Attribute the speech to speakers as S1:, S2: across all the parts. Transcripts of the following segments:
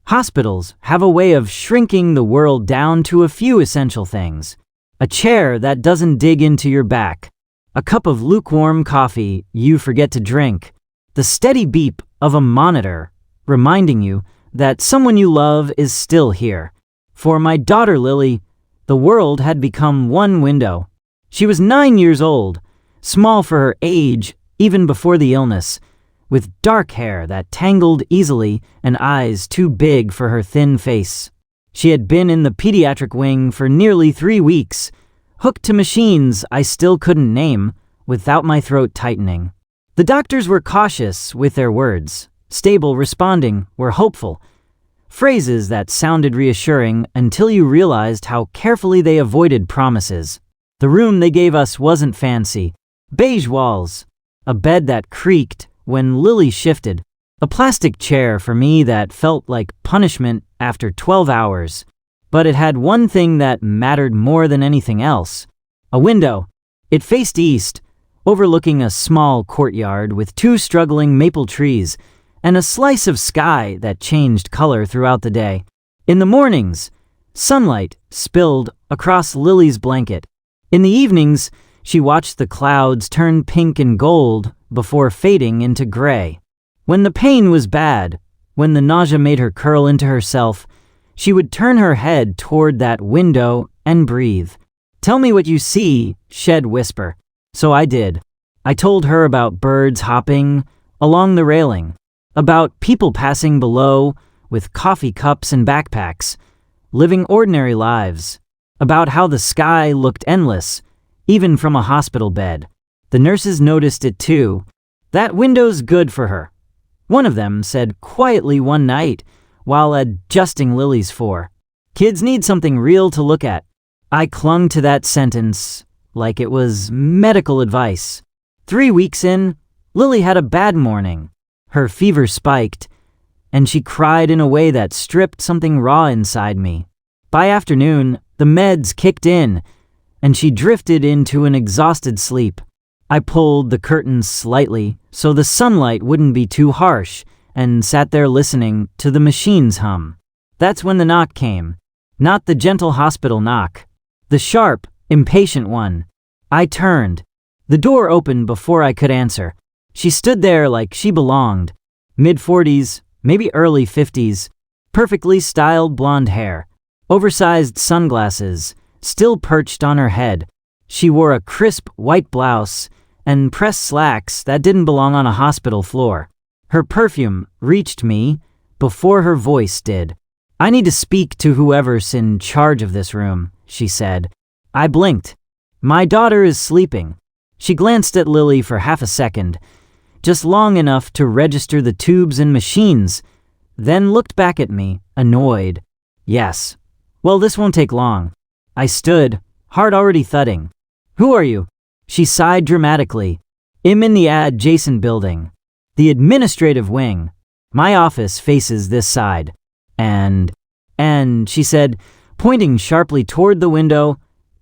S1: Hospitals have a way of shrinking the world down to a few essential things. A chair that doesn't dig into your back. A cup of lukewarm coffee you forget to drink. The steady beep of a monitor reminding you that someone you love is still here. For my daughter Lily, the world had become one window. She was 9 years old, small for her age even before the illness, with dark hair that tangled easily and eyes too big for her thin face. She had been in the pediatric wing for nearly 3 weeks, hooked to machines I still couldn't name, without my throat tightening. The doctors were cautious with their words. Stable responding were hopeful. Phrases that sounded reassuring until you realized how carefully they avoided promises. The room they gave us wasn't fancy. Beige walls, a bed that creaked when Lily shifted, a plastic chair for me that felt like punishment after 12 hours. But it had one thing that mattered more than anything else. A window. It faced east, overlooking a small courtyard with 2 struggling maple trees and a slice of sky that changed color throughout the day. In the mornings, sunlight spilled across Lily's blanket. In the evenings, she watched the clouds turn pink and gold before fading into gray. When the pain was bad, when the nausea made her curl into herself, she would turn her head toward that window and breathe. "Tell me what you see," she'd whisper. So I did. I told her about birds hopping along the railing, about people passing below with coffee cups and backpacks, living ordinary lives, about how the sky looked endless, even from a hospital bed. The nurses noticed it too. "That window's good for her," one of them said quietly one night while adjusting Lily's 4. "Kids need something real to look at." I clung to that sentence like it was medical advice. 3 weeks in, Lily had a bad morning. Her fever spiked, and she cried in a way that stripped something raw inside me. By afternoon, the meds kicked in, and she drifted into an exhausted sleep. I pulled the curtains slightly so the sunlight wouldn't be too harsh and sat there listening to the machines hum. That's when the knock came. Not the gentle hospital knock. The sharp, impatient one. I turned. The door opened before I could answer. She stood there like she belonged. Mid-40s, maybe early 50s. Perfectly styled blonde hair. Oversized sunglasses, still perched on her head. She wore a crisp white blouse and pressed slacks that didn't belong on a hospital floor. Her perfume reached me before her voice did. "I need to speak to whoever's in charge of this room," she said. I blinked. "My daughter is sleeping." She glanced at Lily for half a second, just long enough to register the tubes and machines, then looked back at me, annoyed. "Yes. Well, this won't take long." I stood, heart already thudding. "Who are you?" She sighed dramatically. "I'm in the adjacent building. The administrative wing. My office faces this side. And, she said, pointing sharply toward the window,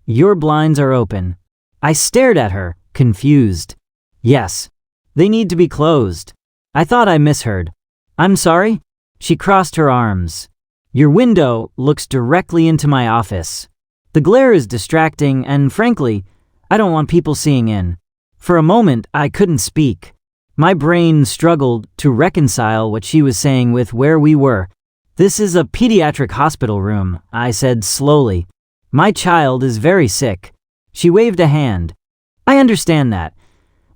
S1: "Your blinds are open." I stared at her, confused. "Yes. They need to be closed." I thought I misheard. "I'm sorry?" She crossed her arms. "Your window looks directly into my office. The glare is distracting and, frankly, I don't want people seeing in." For a moment, I couldn't speak. My brain struggled to reconcile what she was saying with where we were. "This is a pediatric hospital room," I said slowly. "My child is very sick." She waved a hand. "I understand that.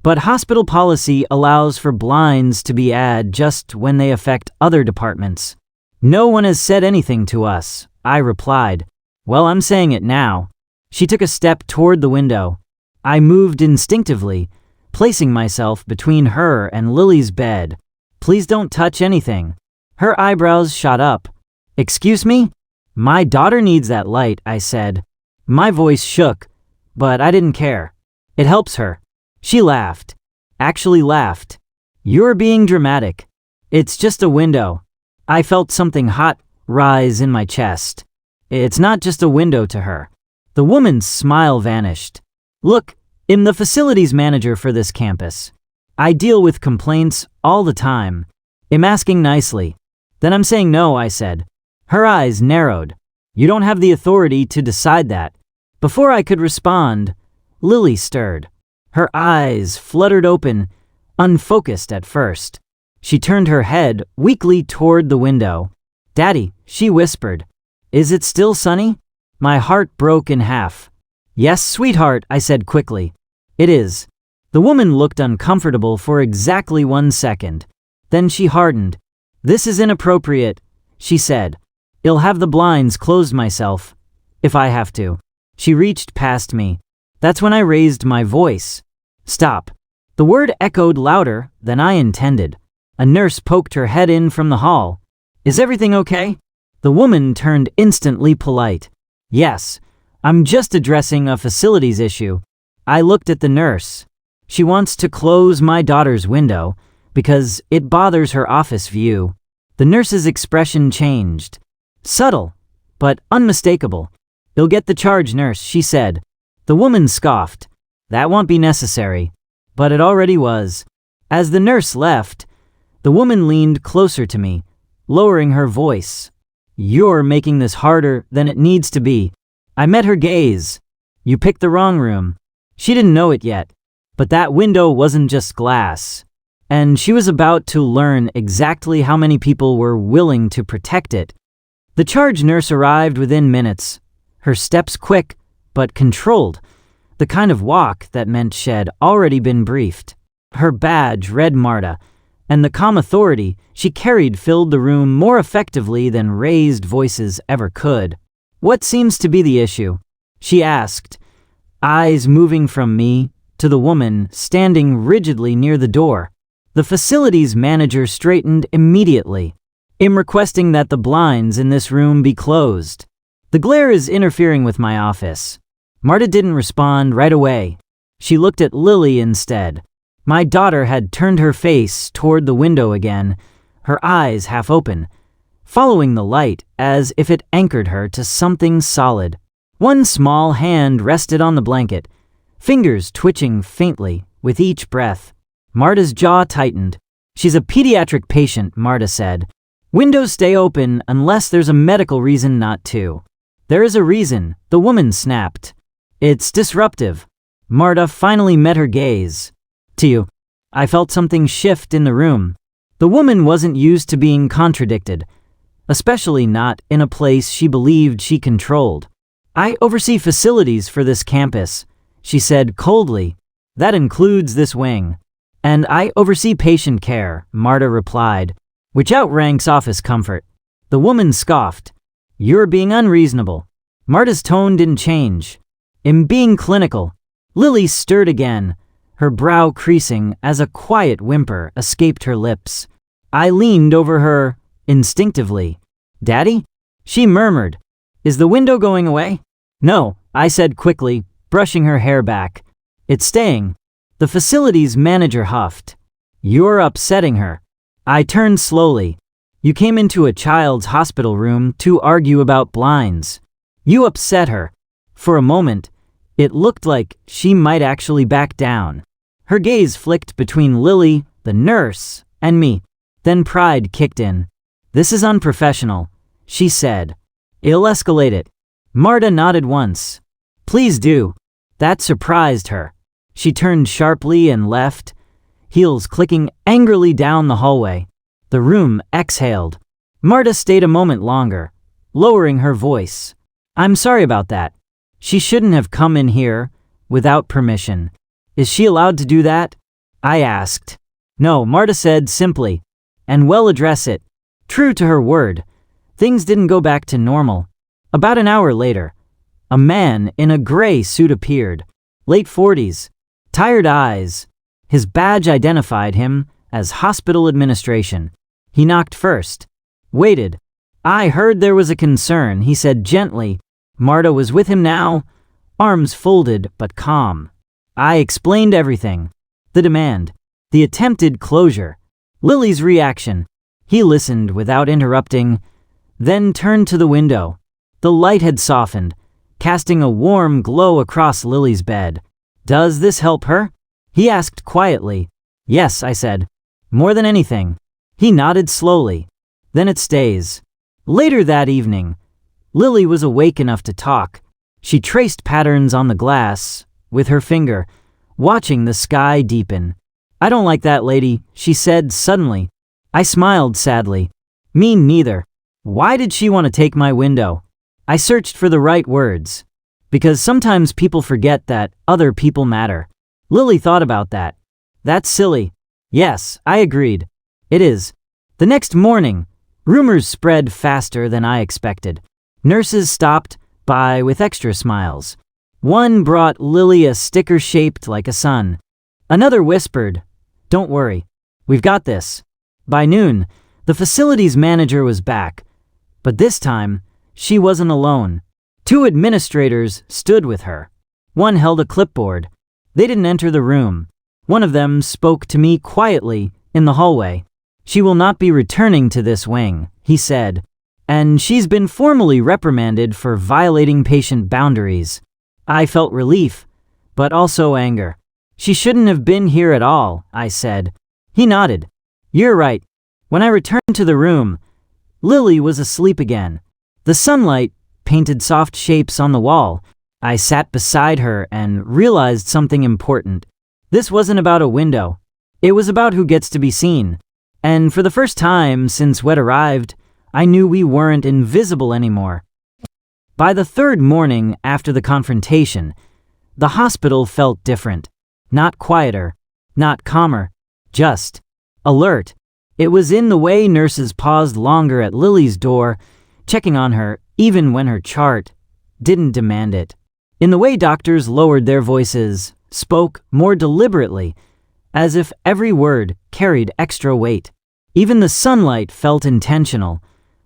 S1: But hospital policy allows for blinds to be added just when they affect other departments." "No one has said anything to us," I replied. "Well, I'm saying it now." She took a step toward the window. I moved instinctively, placing myself between her and Lily's bed. "Please don't touch anything." Her eyebrows shot up. "Excuse me?" "My daughter needs that light," I said. My voice shook, but I didn't care. "It helps her." She laughed. Actually laughed. "You're being dramatic. It's just a window." I felt something hot rise in my chest. It's not just a window to her. The woman's smile vanished. "Look, I'm the facilities manager for this campus. I deal with complaints all the time. I'm asking nicely. Then I'm saying no, I said. Her eyes narrowed. You don't have the authority to decide that. Before I could respond, Lily stirred. Her eyes fluttered open, unfocused at first. She turned her head weakly toward the window. Daddy, she whispered. Is it still sunny? My heart broke in half. Yes, sweetheart, I said quickly. It is. The woman looked uncomfortable for exactly 1 second. Then she hardened. This is inappropriate, she said. I'll have the blinds closed myself, if I have to. She reached past me. That's when I raised my voice. Stop. The word echoed louder than I intended. A nurse poked her head in from the hall. Is everything okay? The woman turned instantly polite. Yes, I'm just addressing a facilities issue. I looked at the nurse. She wants to close my daughter's window because it bothers her office view. The nurse's expression changed. Subtle, but unmistakable. You'll get the charge, nurse, she said. The woman scoffed. That won't be necessary. But it already was. As the nurse left, the woman leaned closer to me, lowering her voice. You're making this harder than it needs to be. I met her gaze. You picked the wrong room. She didn't know it yet, but that window wasn't just glass. And she was about to learn exactly how many people were willing to protect it. The charge nurse arrived within minutes, her steps quick but controlled, the kind of walk that meant she'd already been briefed. Her badge read Marta, and the calm authority she carried filled the room more effectively than raised voices ever could. What seems to be the issue? She asked, eyes moving from me to the woman standing rigidly near the door. The facilities manager straightened immediately. I'm requesting that the blinds in this room be closed. The glare is interfering with my office. Marta didn't respond right away. She looked at Lily instead. My daughter had turned her face toward the window again, her eyes half open, following the light as if it anchored her to something solid. One small hand rested on the blanket, fingers twitching faintly with each breath. Marta's jaw tightened. She's a pediatric patient, Marta said. Windows stay open unless there's a medical reason not to. There is a reason, the woman snapped. It's disruptive. Marta finally met her gaze. To you. I felt something shift in the room. The woman wasn't used to being contradicted, especially not in a place she believed she controlled. I oversee facilities for this campus, she said coldly. That includes this wing. And I oversee patient care, Marta replied, which outranks office comfort. The woman scoffed. You're being unreasonable. Marta's tone didn't change. I'm being clinical. Lily stirred again, her brow creasing as a quiet whimper escaped her lips. I leaned over her instinctively. Daddy? She murmured. Is the window going away? No, I said quickly, brushing her hair back. It's staying. The facilities manager huffed. You're upsetting her. I turned slowly. You came into a child's hospital room to argue about blinds. You upset her. For a moment, it looked like she might actually back down. Her gaze flicked between Lily, the nurse, and me. Then pride kicked in. This is unprofessional, she said. I'll escalate it. Marta nodded once. Please do. That surprised her. She turned sharply and left, heels clicking angrily down the hallway. The room exhaled. Marta stayed a moment longer, lowering her voice. I'm sorry about that. She shouldn't have come in here without permission. Is she allowed to do that? I asked. No, Marta said simply, and we'll address it. True to her word, things didn't go back to normal. About an hour later, a man in a gray suit appeared, late 40s, tired eyes. His badge identified him as hospital administration. He knocked first, waited. I heard there was a concern, he said gently. Marta was with him now, arms folded but calm. I explained everything. The demand, the attempted closure, Lily's reaction. He listened without interrupting, then turned to the window. The light had softened, casting a warm glow across Lily's bed. Does this help her? He asked quietly. Yes, I said. More than anything. He nodded slowly. then it stays. Later that evening, Lily was awake enough to talk. She traced patterns on the glass with her finger, watching the sky deepen. "I don't like that lady," she said suddenly. I smiled sadly. "Me neither. Why did she want to take my window?" I searched for the right words. "Because sometimes people forget that other people matter." Lily thought about that. "That's silly." "Yes," I agreed. "It is." The next morning, rumors spread faster than I expected. Nurses stopped by with extra smiles. One brought Lily a sticker shaped like a sun. Another whispered, "Don't worry, we've got this." By noon, the facilities manager was back, but this time, she wasn't alone. 2 administrators stood with her. One held a clipboard. They didn't enter the room. One of them spoke to me quietly in the hallway. "She will not be returning to this wing," he said, "and she's been formally reprimanded for violating patient boundaries." I felt relief, but also anger. "She shouldn't have been here at all," I said. He nodded. "You're right." When I returned to the room, Lily was asleep again. The sunlight painted soft shapes on the wall. I sat beside her and realized something important. This wasn't about a window. It was about who gets to be seen. And for the first time since Wet arrived, I knew we weren't invisible anymore. By the 3rd morning after the confrontation, the hospital felt different. Not quieter, not calmer, just alert. It was in the way nurses paused longer at Lily's door, checking on her even when her chart didn't demand it. In the way doctors lowered their voices, spoke more deliberately, as if every word carried extra weight. Even the sunlight felt intentional,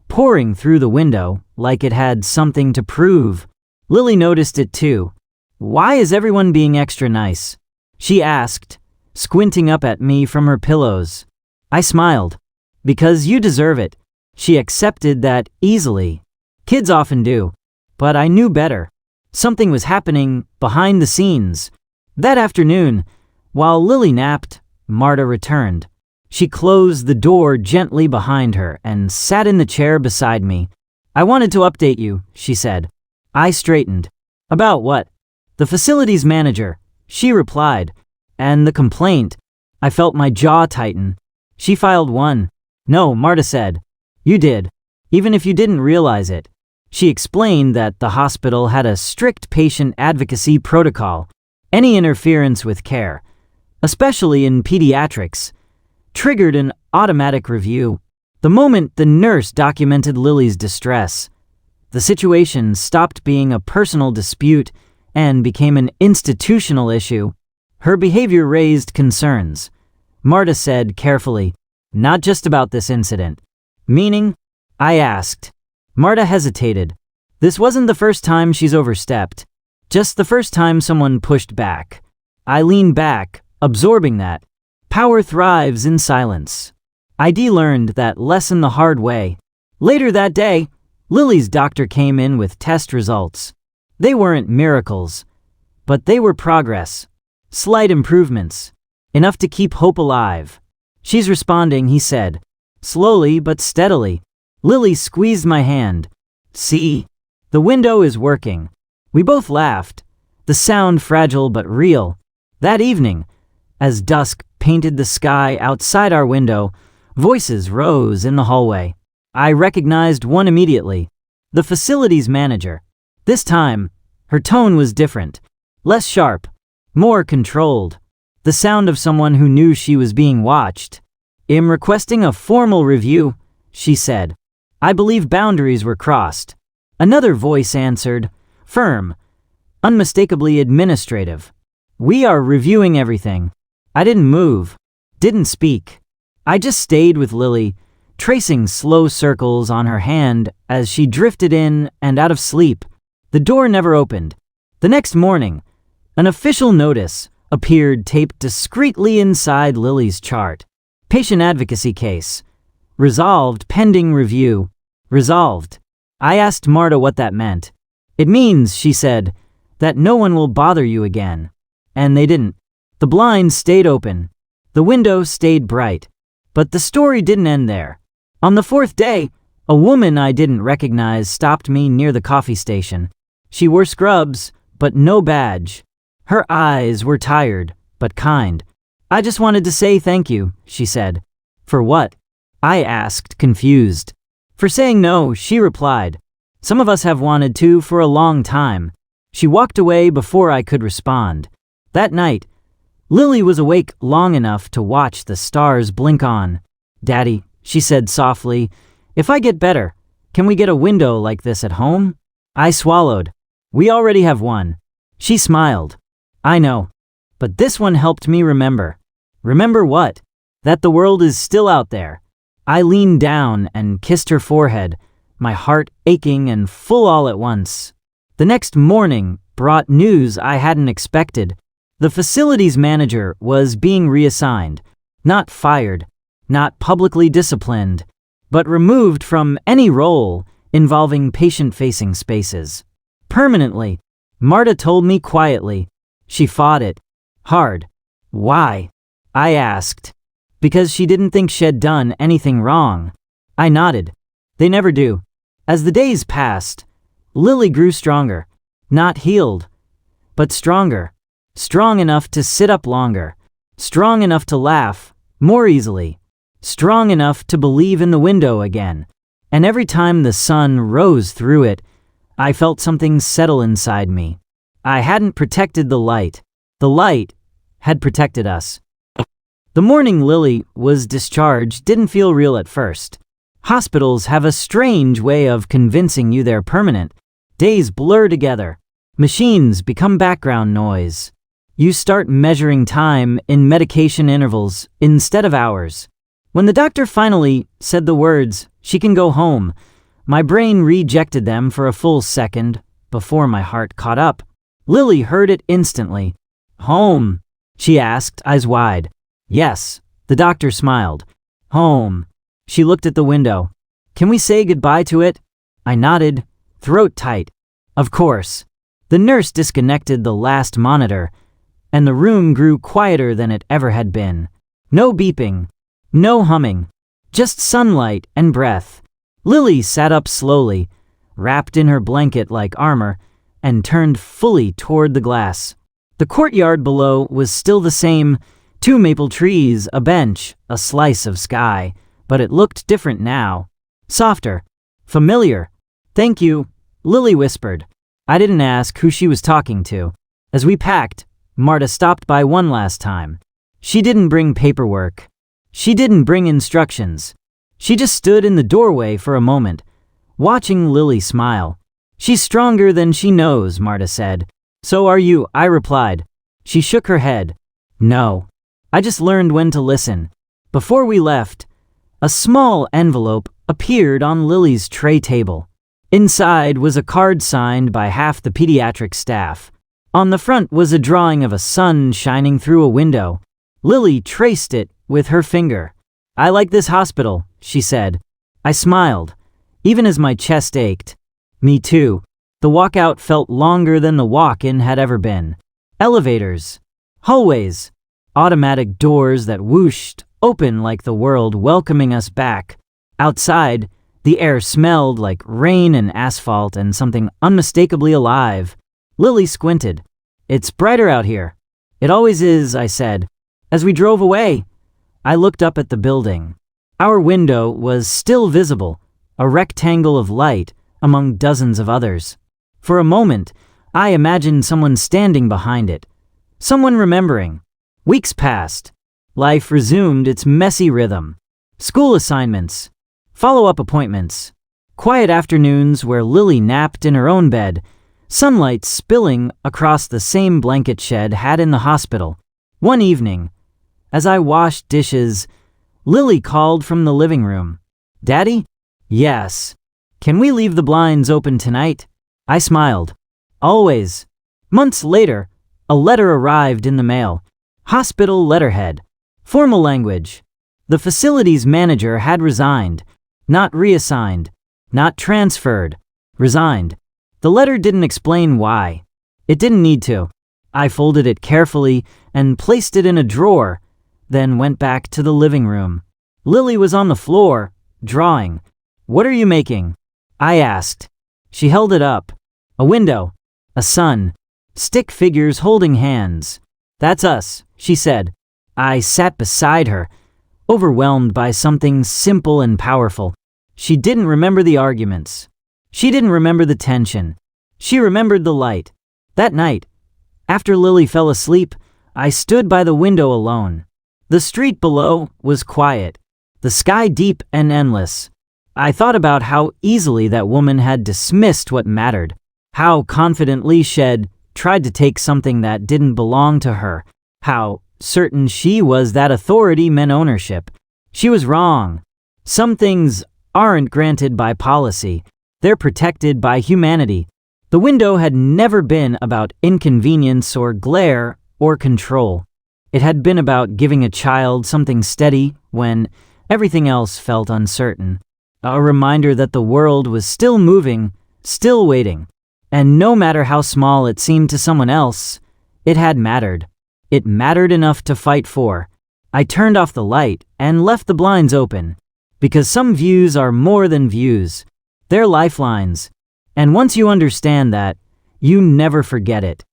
S1: pouring through the window like it had something to prove. Lily noticed it too. "Why is everyone being extra nice?" she asked, squinting up at me from her pillows. I smiled. "Because you deserve it." She accepted that easily. Kids often do. But I knew better. Something was happening behind the scenes. That afternoon, while Lily napped, Marta returned. She closed the door gently behind her and sat in the chair beside me. "I wanted to update you," she said. I straightened. "About what?" "The facilities manager," she replied. "And the complaint." I felt my jaw tighten. "She filed one." "No," Marta said. "You did, even if you didn't realize it." She explained that the hospital had a strict patient advocacy protocol. Any interference with care, especially in pediatrics, triggered an automatic review. The moment the nurse documented Lily's distress, the situation stopped being a personal dispute and became an institutional issue. Her behavior raised concerns. Marta said carefully, "Not just about this incident." "Meaning?" I asked. Marta hesitated. "This wasn't the first time she's overstepped. Just the first time someone pushed back." I leaned back, absorbing that. Power thrives in silence. ID learned that lesson the hard way. Later that day, Lily's doctor came in with test results. They weren't miracles, but they were progress. Slight improvements. Enough to keep hope alive. "She's responding," he said. Slowly but steadily. Lily squeezed my hand. "See? The window is working." We both laughed. The sound fragile but real. That evening, as dusk painted the sky outside our window, voices rose in the hallway. I recognized one immediately. The facilities manager. This time, her tone was different. Less sharp. More controlled. The sound of someone who knew she was being watched. "I'm requesting a formal review," she said. I believe boundaries were crossed. Another voice answered, firm, unmistakably administrative. "We are reviewing everything." I didn't move, didn't speak. I just stayed with Lily, tracing slow circles on her hand as she drifted in and out of sleep. The door never opened. The next morning, an official notice appeared taped discreetly inside Lily's chart. Patient advocacy case. Resolved pending review. Resolved. I asked Marta what that meant. "It means," she said, "that no one will bother you again." And they didn't. The blinds stayed open. The window stayed bright. But the story didn't end there. On the fourth day, a woman I didn't recognize stopped me near the coffee station. She wore scrubs, but no badge. Her eyes were tired, but kind. "I just wanted to say thank you," she said. "For what?" I asked, confused. "For saying no," she replied. "Some of us have wanted to for a long time." She walked away before I could respond. That night, Lily was awake long enough to watch the stars blink on. "Daddy," she said softly, "if I get better, can we get a window like this at home?" I swallowed. "We already have one." She smiled. "I know. But this one helped me remember." "Remember what?" "That the world is still out there." I leaned down and kissed her forehead, my heart aching and full all at once. The next morning brought news I hadn't expected. The facilities manager was being reassigned, not fired, not publicly disciplined, but removed from any role involving patient-facing spaces. Permanently, Marta told me quietly. She fought it. Hard. "Why?" I asked. "Because she didn't think she'd done anything wrong." I nodded. "They never do." As the days passed, Lily grew stronger. Not healed, but stronger. Strong enough to sit up longer. Strong enough to laugh more easily. Strong enough to believe in the window again. And every time the sun rose through it, I felt something settle inside me. I hadn't protected the light. The light had protected us. The morning Lily was discharged didn't feel real at first. Hospitals have a strange way of convincing you they're permanent. Days blur together. Machines become background noise. You start measuring time in medication intervals instead of hours. When the doctor finally said the words, "She can go home," my brain rejected them for a full second before my heart caught up. Lily heard it instantly. "Home?" she asked, eyes wide. "Yes," the doctor smiled. "Home." She looked at the window. "Can we say goodbye to it?" I nodded, throat tight. "Of course." The nurse disconnected the last monitor, and the room grew quieter than it ever had been. No beeping, no humming, just sunlight and breath. Lily sat up slowly, wrapped in her blanket like armor, and turned fully toward the glass. The courtyard below was still the same, 2 maple trees, a bench, a slice of sky, but it looked different now. Softer, familiar. "Thank you," Lily whispered. I didn't ask who she was talking to. As we packed, Marta stopped by one last time. She didn't bring paperwork. She didn't bring instructions. She just stood in the doorway for a moment, watching Lily smile. "She's stronger than she knows," Marta said. "So are you," I replied. She shook her head. "No. I just learned when to listen." Before we left, a small envelope appeared on Lily's tray table. Inside was a card signed by half the pediatric staff. On the front was a drawing of a sun shining through a window. Lily traced it with her finger. "I like this hospital," she said. I smiled, even as my chest ached. Me too. The walkout felt longer than the walk-in had ever been. Elevators, hallways, automatic doors that whooshed open like the world welcoming us back. Outside, the air smelled like rain and asphalt and something unmistakably alive. Lily squinted. "It's brighter out here." "It always is," I said. As we drove away, I looked up at the building. Our window was still visible, a rectangle of light among dozens of others. For a moment, I imagined someone standing behind it, someone remembering. Weeks passed. Life resumed its messy rhythm. School assignments, follow-up appointments, quiet afternoons where Lily napped in her own bed, sunlight spilling across the same blanket shed had in the hospital. One evening, as I washed dishes, Lily called from the living room. "Daddy?" "Yes." "Can we leave the blinds open tonight?" I smiled. "Always." Months later, a letter arrived in the mail. Hospital letterhead. Formal language. The facilities manager had resigned. Not reassigned. Not transferred. Resigned. The letter didn't explain why. It didn't need to. I folded it carefully and placed it in a drawer, then went back to the living room. Lily was on the floor, drawing. "What are you making?" I asked. She held it up. "A window. A sun. Stick figures holding hands. That's us," she said. I sat beside her, overwhelmed by something simple and powerful. She didn't remember the arguments. She didn't remember the tension. She remembered the light. That night, after Lily fell asleep, I stood by the window alone. The street below was quiet, the sky deep and endless. I thought about how easily that woman had dismissed what mattered, how confidently she'd tried to take something that didn't belong to her, how certain she was that authority meant ownership. She was wrong. Some things aren't granted by policy. They're protected by humanity. The window had never been about inconvenience or glare or control. It had been about giving a child something steady when everything else felt uncertain. A reminder that the world was still moving, still waiting. And no matter how small it seemed to someone else, it had mattered. It mattered enough to fight for. I turned off the light and left the blinds open, because some views are more than views. They're lifelines. And once you understand that, you never forget it.